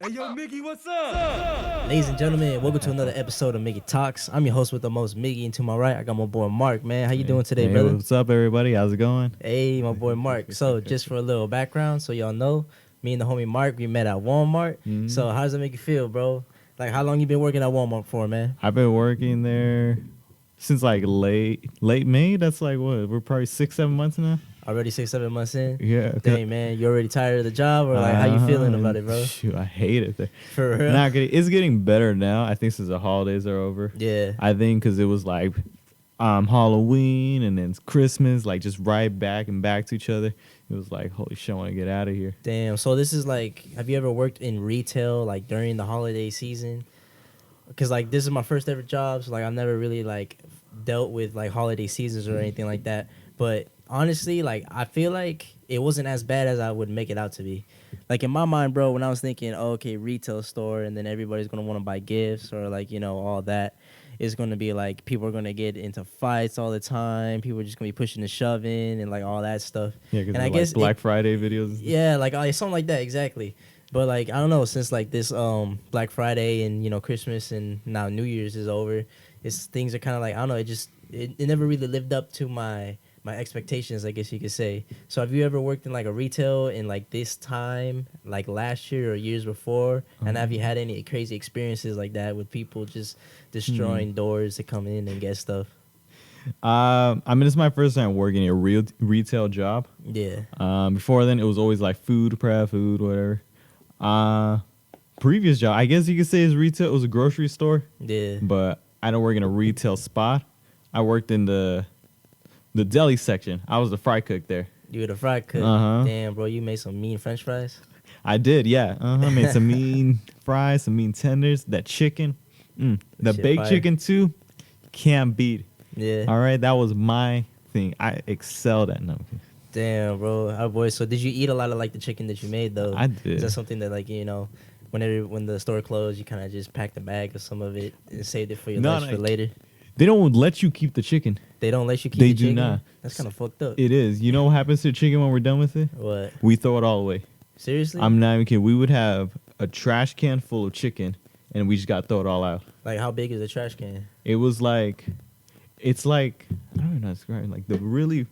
Hey, yo, Miggy, what's up? Ladies and gentlemen, welcome to another episode of Miggy Talkz. I'm your host with the most, Miggy, and to my right, I got my boy Mark, man. How you doing today, Hey, brother? what's up, everybody? How's it going? Hey, my boy Mark. So, just for a little background, so y'all know, me and the homie Mark, we met at Walmart. Mhm. So, how does it make you feel, bro? Like, how long you been working at Walmart for, man? I've been working there since like late May. That's like what? We're probably 6-7 months now. Already 6-7 months in? Yeah. Dang, man, you already tired of the job, or like, how you feeling about it, bro? Shoot, I hate it there. For real? Not getting, it's getting better now. I think since the holidays are over. Yeah. I think because it was like Halloween and then Christmas, like just right back to each other. It was like, holy shit, I want to get out of here. Damn. So this is like, have you ever worked in retail like during the holiday season? Because like this is my first ever job, so like I've never really like dealt with like holiday seasons or anything like that. But honestly, like I feel like it wasn't as bad as I would make it out to be. Like in my mind, bro, when I was thinking, oh, okay, retail store, and then everybody's gonna want to buy gifts or like all that. It's going to be like people are going to get into fights all the time. People are just going to be pushing and shoving and like all that stuff. Yeah, because I like guess Black Friday videos. Yeah, like something like that, exactly. But like I don't know, since like this Black Friday and Christmas and now New Year's is over, things are kind of like I don't know. It never really lived up to my expectations, I guess you could say. So have you ever worked in like a retail in like this time, like last year or years before? And have you had any crazy experiences like that with people just destroying doors to come in and get stuff? I mean, this is my first time working a real retail job. Yeah. Before then, it was always like food prep, food, whatever. Previous job, I guess you could say is retail. It was a grocery store. Yeah. But I don't work in a retail spot. I worked in the deli section. I was the fry cook there. You were the fry cook. Uh-huh. Damn, bro, you made some mean French fries. I did, yeah. I made some mean fries, some mean tenders. That chicken, the Shit baked fire. chicken too, can't beat. Yeah. All right, that was my thing. I excelled at them. Damn, bro. Our boy. So did you eat a lot of like the chicken that you made though? I did. Is that something that like when the store closed, you kind of just packed a bag of some of it and saved it for your lunch for later? They don't let you keep the chicken. They don't let you keep They the do chicken? not. That's kind of fucked up. It is. You know what happens to the chicken when we're done with it? What? We throw it all away. Seriously? I'm not even kidding. We would have a trash can full of chicken, and we just got to throw it all out. Like how big is the trash can? It was like, it's like, I don't know how to describe it. Like the really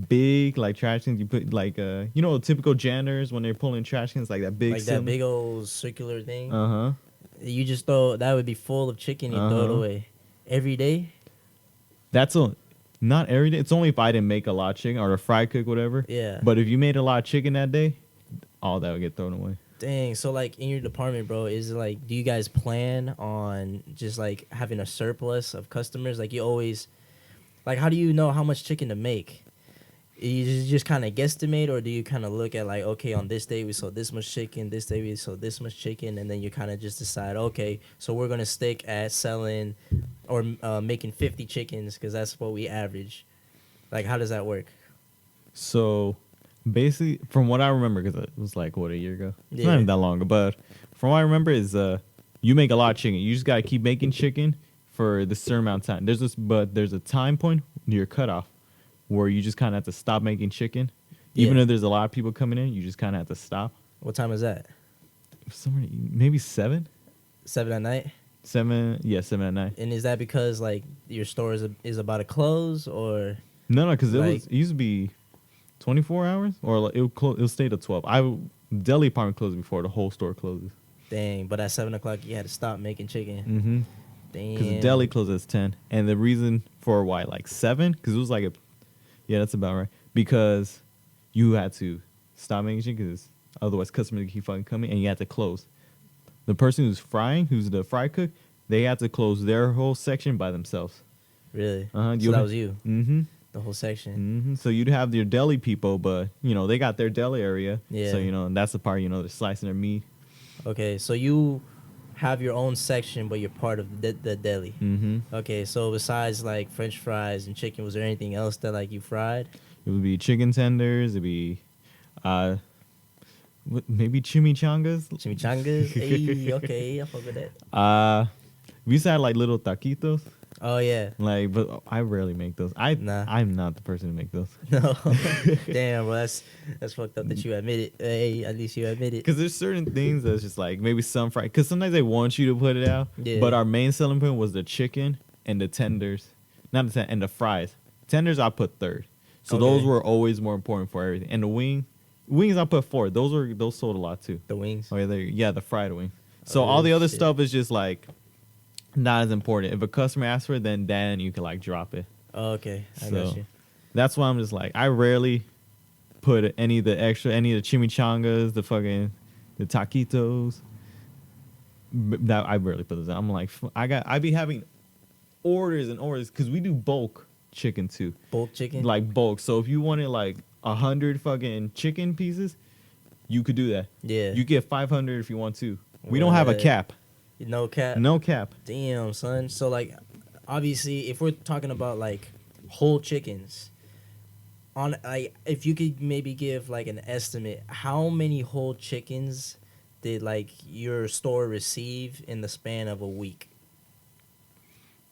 big like trash cans you put like typical janitors when they're pulling trash cans, like that big Like that big old circular thing? Uh-huh. You just throw that would be full of chicken. You throw it away every day. That's not every day. It's only if I didn't make a lot of chicken or a fry cook, whatever. Yeah. But if you made a lot of chicken that day, all that would get thrown away. Dang, so like in your department, bro, is it like do you guys plan on just like having a surplus of customers? Like you always, like how do you know how much chicken to make? You just kind of guesstimate, or do you kind of look at like, okay, on this day we sold this much chicken, this day we sold this much chicken, and then you kind of just decide, okay, so we're gonna stick at selling or making 50 chickens because that's what we average. Like, how does that work? So basically, from what I remember, because it was like, what, a year ago? It's Yeah. not even that long ago. But from what I remember is you make a lot of chicken. You just got to keep making chicken for the certain amount of time. There's a time point near cutoff where you just kind of have to stop making chicken. Even Yeah. if there's a lot of people coming in, you just kind of have to stop. What time is that? Somewhere, maybe 7? 7 at night? 7, yeah, 7 at night. And is that because like your store is about to close, or No, because Like- it used to be 24 hours, or like it'll stay to 12. Deli department closed before the whole store closes. dang? But at 7 o'clock you had to stop making chicken. Mm-hmm. Damn. Because the deli closes at 10, and the reason for why like 7, because it was like that's about right. Because you had to stop making chicken, because otherwise customers keep fucking coming, and you had to close. The person who's frying, who's the fry cook, they had to close their whole section by themselves. Really? Uh-huh. So that was you, Mm-hmm. the whole section. Mm-hmm. So you'd have your deli people, but they got their deli area. Yeah. So and that's the part they're slicing their meat. Okay, so you have your own section, but you're part of the deli. Mm-hmm. Okay, so besides like French fries and chicken, was there anything else that like you fried? It would be chicken tenders. It'd be, maybe chimichangas. Chimichangas? Hey, okay, I fuck with that. We used to have like little taquitos. Oh yeah. Like, but I rarely make those. Nah. I'm not the person to make those. No. Damn, bro. That's fucked up that you admit it. Hey, at least you admit it. Because there's certain things that's just like maybe some fry. Because sometimes they want you to put it out. Yeah. But our main selling point was the chicken and the tenders, not the and the fries. Tenders I put third. So Okay. those were always more important for everything. And the wings I put fourth. Those sold a lot too. The wings. Oh yeah, the fried wing. So Oh, all the other shit. stuff is just like not as important. If a customer asks for it, then you can like drop it. Oh, okay. I So got you. that's why I'm just like I rarely put any of the chimichangas, the taquitos. That I rarely put those. I'm like I be having orders and orders because we do bulk chicken too, Bulk chicken. like bulk. So if you wanted like 100 fucking chicken pieces, you could do that. Yeah. You get 500 if you want to. We don't have a What? cap. No cap. No cap. Damn, son. So like, obviously, if we're talking about like whole chickens, on like if you could maybe give like an estimate, how many whole chickens did like your store receive in the span of a week?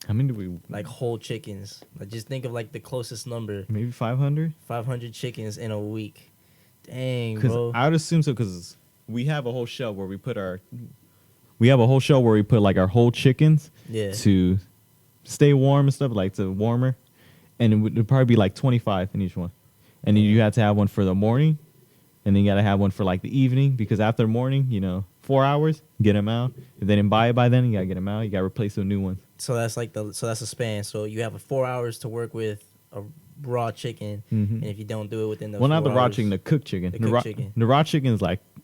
How many do we? Like whole chickens. Like just think of like the closest number. Maybe 500. 500 chickens in a week. Dang, Because bro. I would assume so. Because we have a whole shelf where we put our. We have a whole shelf where we put like our whole chickens Yeah. to stay warm and stuff, like to warmer, and it would probably be like 25 in each one, and then you have to have one for the morning, and then you gotta have one for like the evening because after morning, 4 hours, get them out. If they didn't buy it by then, you gotta get them out. You gotta replace them new ones. So that's like that's a span. So you have 4 hours to work with a raw chicken, Mhm. and if you don't do it within the Well, not the 4 raw hours- chicken, the cooked chicken. The The, cooked raw, chicken. the raw chicken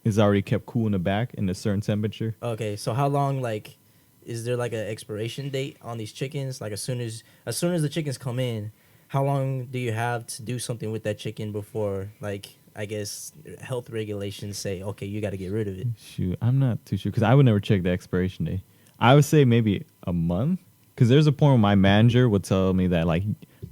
is already kept cool in the back in a certain temperature. Okay, so how long like is there like an expiration date on these chickens? Like as soon as the chickens come in, how long do you have to do something with that chicken before like I guess health regulations say okay you got to get rid of it? Shoot, I'm not too sure because I would never check the expiration date. I would say maybe a month because there's a point where my manager would tell me that like,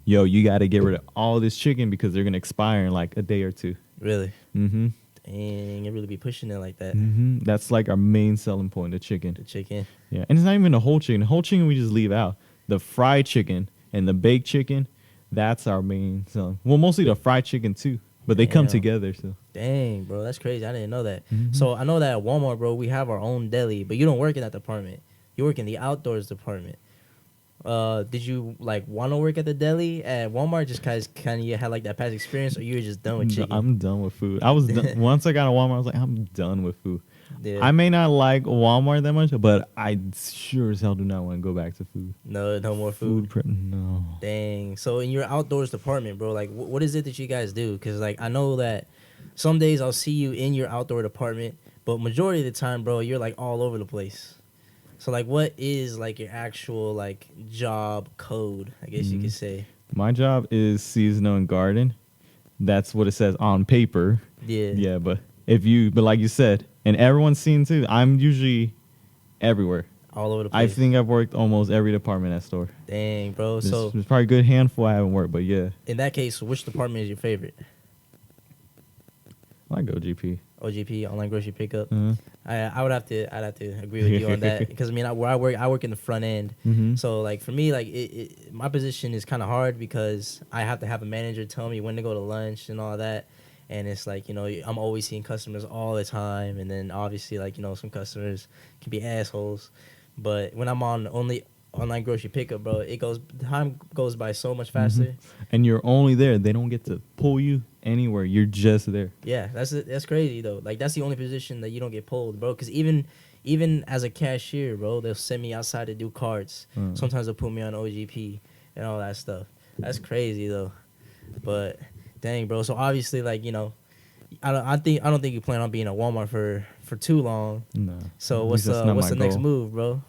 yo, you got to get rid of all this chicken because they're gonna expire in like a day or two. Really? Mm-hmm. Dang, you really be pushing it like that. Mm-hmm. That's like our main selling point, the chicken. The chicken. Yeah, and it's not even the whole chicken. The whole chicken we just leave out. The fried chicken and the baked chicken, that's our main selling. Well, mostly the fried chicken too, but they come Damn. together. So Dang, bro, that's crazy. I didn't know that. Mhm. So I know that at Walmart, bro, we have our own deli, but you don't work in that department. You work in the outdoors department. Did you like want to work at the deli at Walmart just cause kind of you had like that past experience, or you were just done with chicken? I'm done with food. I was done. Once I got to Walmart, I was like, I'm done with food. Yeah. I may not like Walmart that much, but I sure as hell do not want to go back to food. No more food. No. Dang. So in your outdoors department, bro, like what is it that you guys do? Cause like I know that some days I'll see you in your outdoor department, but majority of the time, bro, you're like all over the place. So like, what is like your actual like job code? I guess you Mhm. could say. My job is seasonal and garden. That's what it says on paper. Yeah. Yeah, but but like you said, and everyone's seen too, I'm usually everywhere. All over the I place. think I've worked almost every department at store. Dang, bro. There's, So there's probably a good handful I haven't worked, but yeah, in that case, which department is your favorite? I go GP. OGP, online grocery pickup. Uh-huh. I'd have to agree with you on that because I mean, where I work in the front end. Mhm. So like for me, like my position is kind of hard because I have to have a manager tell me when to go to lunch and all that. And it's like, I'm always seeing customers all the time. And then obviously like, some customers can be assholes. But when I'm on only online grocery pickup, bro, time goes by so much faster. And you're only there. They don't get to pull you anywhere. You're just there. Yeah, that's crazy though. Like that's the only position that you don't get pulled, bro. Because even as a cashier, bro, they'll send me outside to do carts. Mm. Sometimes they'll put me on OGP and all that stuff. That's crazy though. But dang, bro. So obviously, like I don't think you plan on being at Walmart for too long. No. So At what's least that's not the my next goal. move, bro?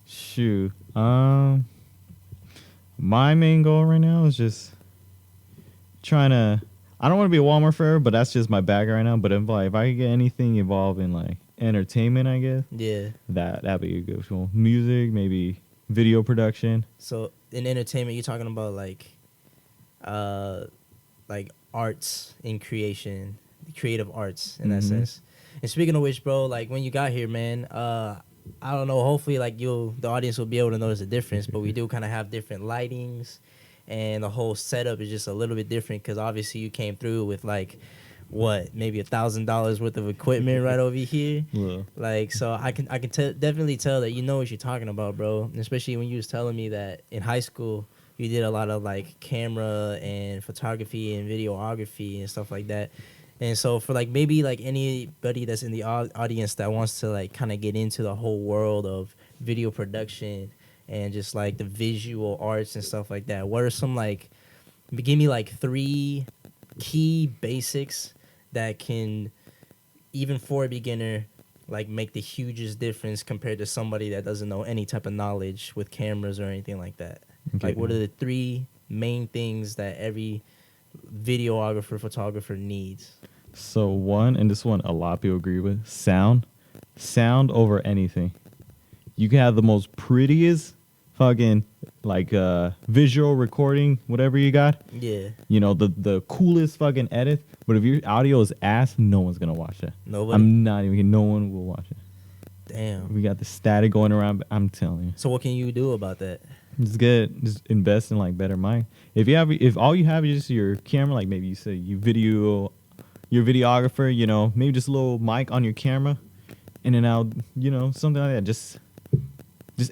Shoot. My main goal right now is just trying to. I don't want to be a Walmart forever, but that's just my bag right now. But if I could get anything involved in like entertainment, I guess Yeah. that'd be a good one. Music, maybe video production. So in entertainment, you're talking about like arts in creative arts in that Mhm. sense. And speaking of which, bro, like when you got here, man, I don't know. Hopefully, like the audience will be able to notice the difference. But we do kind of have different lightings, and the whole setup is just a little bit different because obviously you came through with like what maybe $1,000 worth of equipment right over here. Yeah. Like, so I can definitely tell that you know what you're talking about, bro. And especially when you was telling me that in high school you did a lot of like camera and photography and videography and stuff like that. And so for like maybe like anybody that's in the audience that wants to like kind of get into the whole world of video production and just like the visual arts and stuff like that, what are some like give me like 3 key basics that can, even for a beginner, like make the hugest difference compared to somebody that doesn't know any type of knowledge with cameras or anything like that? Okay. Like, what are the 3 main things that every videographer, photographer needs? So one, and this one a lot of people agree with, sound over anything. You can have the most prettiest fucking like visual recording, whatever you got. Yeah. You know, the coolest fucking edit. But if your audio is ass, no one's gonna watch that. Nobody. I'm not even kidding. No one will watch it. Damn. We got the static going around, but I'm telling you. So what can you do about that? Just invest in like better mic. If all you have is just your camera, like maybe you say your videographer, you know, maybe just a little mic on your camera, in and out, you know, something like that. Just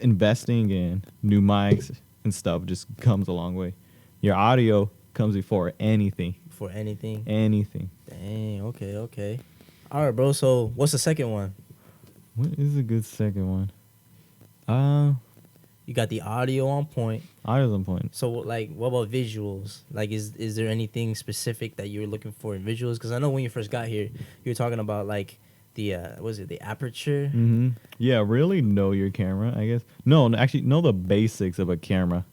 investing in new mics and stuff just comes a long way. Your audio comes before anything. For anything? Anything. Dang, okay. All right, bro, so what's the second one? What is a good second one? You got the audio on point. Audio's on point. So, like, what about visuals? Like, is there anything specific that you were looking for in visuals? Because I know when you first got here, you were talking about, like, the, the aperture? Mm-hmm. Yeah, really know your camera, I guess. No, actually, know the basics of a camera.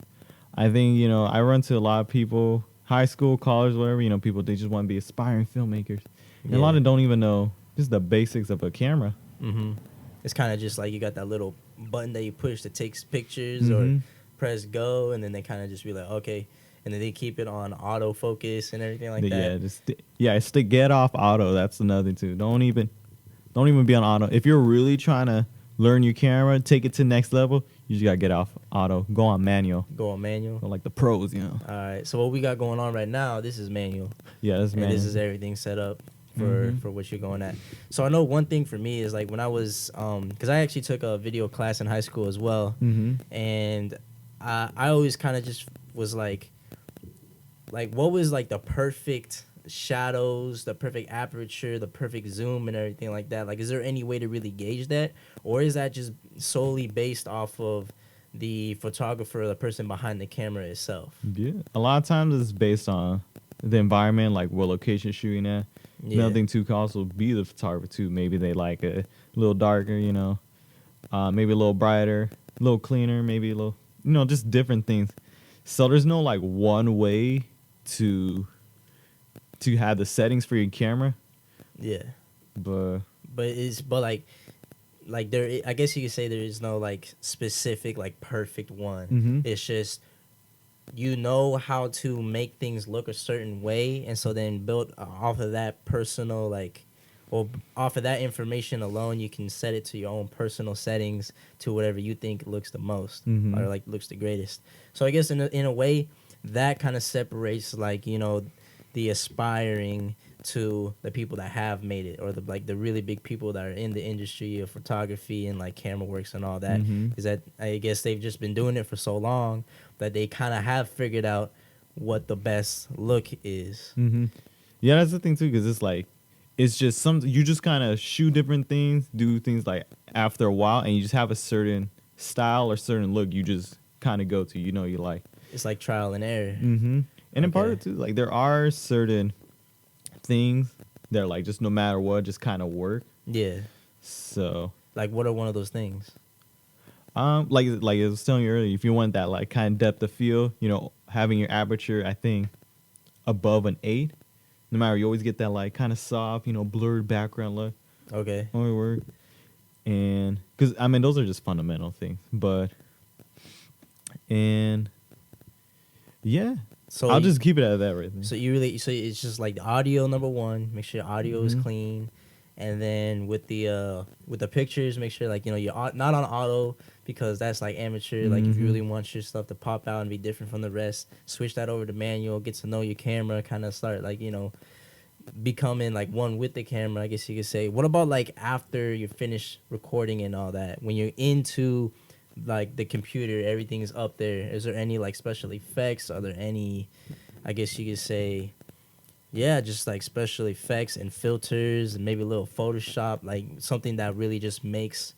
I think, you know, I run to a lot of people, high school, college, whatever, you know, people, they just want to be aspiring filmmakers. And a lot of them don't even know just the basics of a camera. Mm-hmm. It's kind of just like you got that little button that you push that takes pictures or press go, and then they kind of just be like, okay. And then they keep it on autofocus and everything like that. It's to get off auto. That's another thing, too. Don't even be on auto. If you're really trying to learn your camera, take it to the next level, you just got to get off auto. Go on manual. Go like the pros, you know. All right. So what we got going on right now, this is manual. Yeah, this is manual. And this is everything set up for what you're going at. So I know one thing for me is like when I was, because I actually took a video class in high school as well. And I always kind of just was like what was like the perfect shadows, the perfect aperture, the perfect zoom and everything like that? Like, is there any way to really gauge that? Or is that just solely based off of the photographer or the person behind the camera itself? Yeah. A lot of times it's based on the environment, like what location shooting at. Yeah. Another thing too can also be the photographer too. Maybe they like a little darker, you know, maybe a little brighter, a little cleaner, maybe a little, you know, just different things. So there's no like one way to have the settings for your camera. Yeah. But like there, I guess you could say there is no like specific like perfect one. It's just you know how to make things look a certain way, and so then build off of that personal off of that information alone, you can set it to your own personal settings to whatever you think looks the most or like looks the greatest. So I guess in a way that kind of separates like, you know, the aspiring to the people that have made it, or the really big people that are in the industry of photography and like camera works and all that. Is that I guess they've just been doing it for so long that they kind of have figured out what the best look is. Yeah, that's the thing too, because it's like it's just you just kind of shoot different things, do things like after a while, and you just have a certain style or certain look you just kind of go to, you know, you like. It's like trial and error. And in part of it too, like there are certain things that are like just no matter what, just kind of work. Yeah. So like, what are one of those things? Like I was telling you earlier, if you want that like kind of depth of field, you know, having your aperture, I think, above an 8, no matter, you always get that like kind of soft, you know, blurred background look. Okay. Only work. And because I mean those are just fundamental things, yeah. So I'll just keep it at that right there. So it's just like the audio, number one, make sure your audio is clean, And then with the pictures, make sure like you're not on auto because that's like amateur. Like if you really want your stuff to pop out and be different from the rest, switch that over to manual. Get to know your camera. Kind of start like becoming like one with the camera, I guess you could say. What about like after you finish recording and all that? When you're into like the computer, everything's up there. Is there any like special effects? Are there any, I guess you could say, yeah, just like special effects and filters and maybe a little Photoshop, like something that really just makes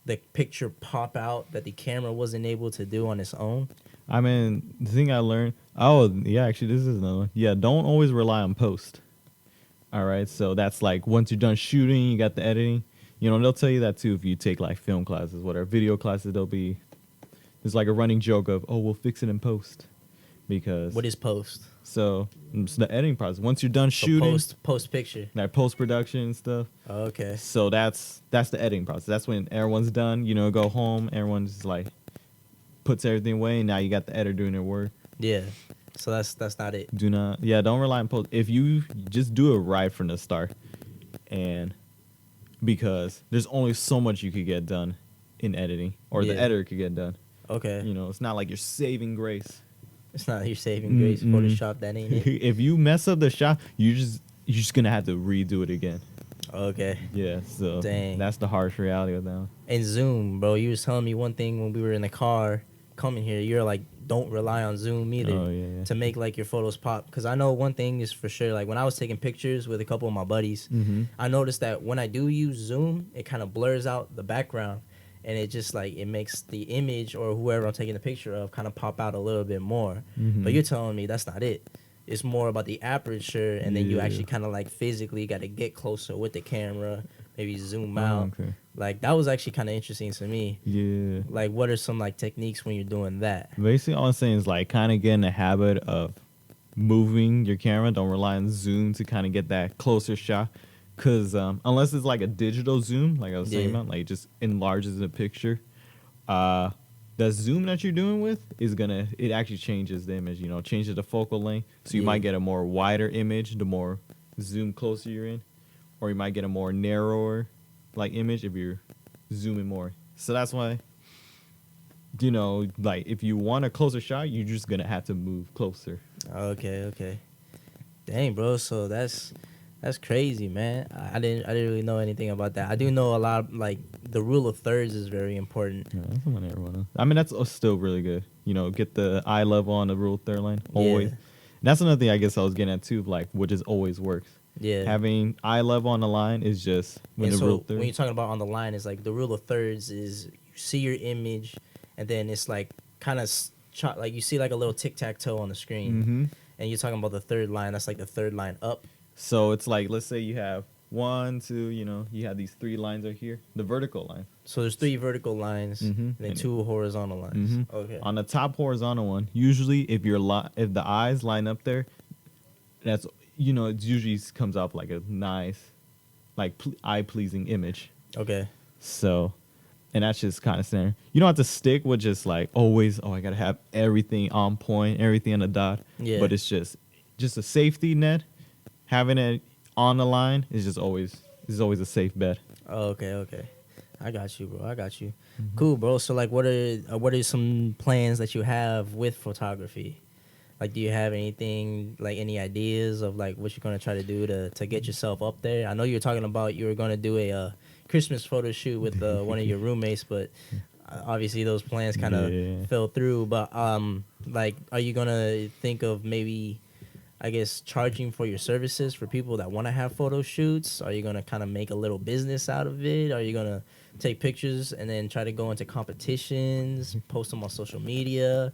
the picture pop out that the camera wasn't able to do on its own? I mean, the thing I learned. Oh, yeah, actually, this is another one. Yeah, don't always rely on post. All right, so that's like once you're done shooting, you got the editing. They'll tell you that too if you take like film classes, whatever video classes. There's like a running joke of, oh, we'll fix it in post, because What is post? so it's the editing process. Once you're done So shooting, post picture. like post production and stuff. Oh, okay. So that's the editing process. That's when everyone's done. Go home. Everyone's like puts everything away, and now you got the editor doing their work. Yeah. So that's not it. Don't rely on post. If you just do it right from the start, and because there's only so much you could get done in editing, or the Yeah. editor could get done. Okay. It's not like you're saving grace. It's not your saving grace. Mm-mm. Photoshop, that ain't it. If you mess up the shot, you're just gonna have to redo it again. Okay. Yeah, so Dang. that's the harsh reality of that one. And Zoom, bro. You was telling me one thing when we were in the car coming here. You're like, don't rely on Zoom either Oh, yeah. to make like your photos pop. Because I know one thing is for sure. Like when I was taking pictures with a couple of my buddies, I noticed that when I do use Zoom, it kind of blurs out the background, and it just like it makes the image or whoever I'm taking the picture of kind of pop out a little bit more. But you're telling me that's not it. It's more about the aperture, and then you Yeah. actually kind of like physically got to get closer with the camera, maybe zoom out. Okay. Like that was actually kind of interesting to me. Yeah. Like, what are some like techniques when you're doing that? Basically, all I'm saying is like kind of get in the habit of moving your camera. Don't rely on zoom to kind of get that closer shot. Because unless it's like a digital zoom, like I was saying Yeah. about, like it just enlarges the picture. The zoom that you're doing with it actually changes the image, changes the focal length. So you Yeah. might get a more wider image the more zoom closer you're in. Or you might get a more narrower like image if you're zooming more. So that's why, like if you want a closer shot, you're just gonna have to move closer. Okay. Dang, bro. So that's crazy, man. I didn't really know anything about that. I do know a lot. Like the rule of thirds is very important. Yeah, that's what everyone knows. I mean, that's still really good. Get the eye level on the rule of third line always. Yeah. That's another thing I guess I was getting at too, like what just always works. Yeah. Having eye level on the line is just when And the so rule of third. when you're talking about on the line, it's like the rule of thirds is you see your image, and then it's like kind of like you see like a little tic tac toe on the screen, Mm-hmm. and you're talking about the third line. That's like the third line up. So it's like, let's say you have 1, 2, you have these 3 lines right here, the vertical line. So there's 3 vertical lines, and then And 2 horizontal lines. Mhm. Okay. On the top horizontal one, usually if if the eyes line up there, that's it usually comes up like a nice, like eye pleasing image. Okay. So, and that's just kind of standard. You don't have to stick with just like always. Oh, I gotta have everything on point, everything on the dot. Yeah. But it's just a safety net. Having it on the line is always a safe bet. Oh, okay. I got you, bro. I got you. Cool, bro. So, like, what are some plans that you have with photography? Like, do you have anything, like, any ideas of like what you're gonna try to do to get yourself up there? I know you're talking about you were gonna do a Christmas photo shoot with one of your roommates, but obviously those plans kind of Yeah. fell through. But like, are you gonna think of maybe, I guess, charging for your services for people that want to have photo shoots? Are you going to kind of make a little business out of it? Are you going to take pictures and then try to go into competitions, post them on social media?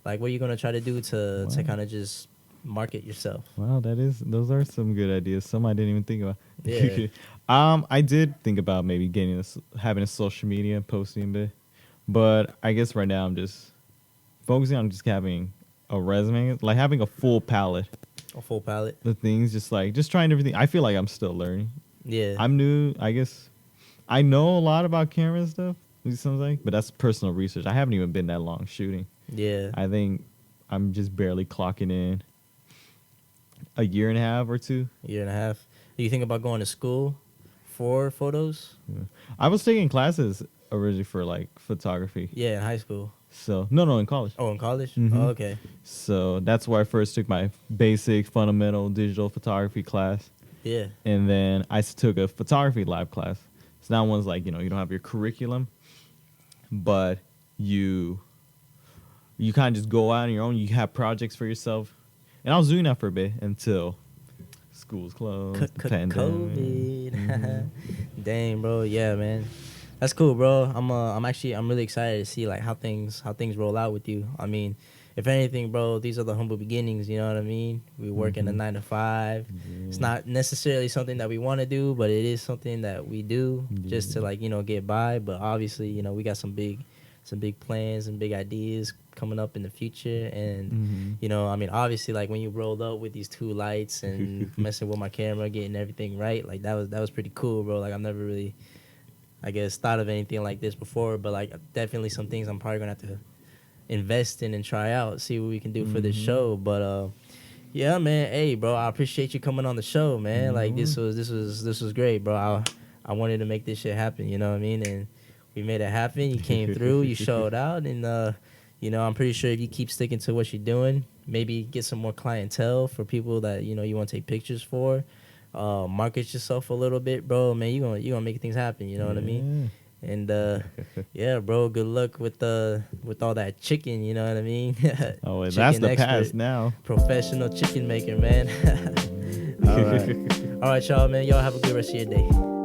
Like, what are you going to try to do to Wow. kind of just market yourself? Wow, those are some good ideas. Some I didn't even think about. Yeah. I did think about maybe having a social media posting a bit, but I guess right now I'm just focusing on just having a resume, like having a full palette. A full palette? The things, just trying everything. I feel like I'm still learning. Yeah. I'm new. I guess I know a lot about camera and stuff. Something like, but that's personal research. I haven't even been that long shooting. Yeah. I think I'm just barely clocking in a year and a half or 2. Year and a half. Do you think about going to school 4 photos. I was taking classes originally for like photography. Yeah, in high school. So no, in college. Oh, in college. Mhm. Oh, okay. So that's where I first took my basic fundamental digital photography class. Yeah. And then I took a photography lab class. So that one's like, you don't have your curriculum, but you kind of just go out on your own. You have projects for yourself. And I was doing that for a bit until school's closed, the pandemic. COVID. Dang, bro. Yeah, man. That's cool, bro. I'm really excited to see like how things roll out with you. I mean, if anything, bro, these are the humble beginnings, you know what I mean? We work in a 9 to 5. It's not necessarily something that we want to do, but it is something that we do just to like, get by. But obviously, we got some big plans and big ideas coming up in the future. And, I mean, obviously, like when you rolled up with these 2 lights and messing with my camera, getting everything right, like that was pretty cool, bro. Like I've never really, I guess, thought of anything like this before, but like definitely some things I'm probably gonna have to invest in and try out, see what we can do for this show. But yeah, man, hey, bro, I appreciate you coming on the show, man. Like this was great, bro. I wanted to make this shit happen, you know what I mean? And we made it happen. You came through, you showed out, and I'm pretty sure if you keep sticking to what you're doing, maybe get some more clientele for people that you want to take pictures for. Market yourself a little bit, bro. Man, you gonna make things happen. You know what I mean? And yeah, bro. Good luck with all that chicken. You know what I mean? Oh, and that's the past now. Professional chicken maker, man. All right, y'all, man. Y'all have a good rest of your day.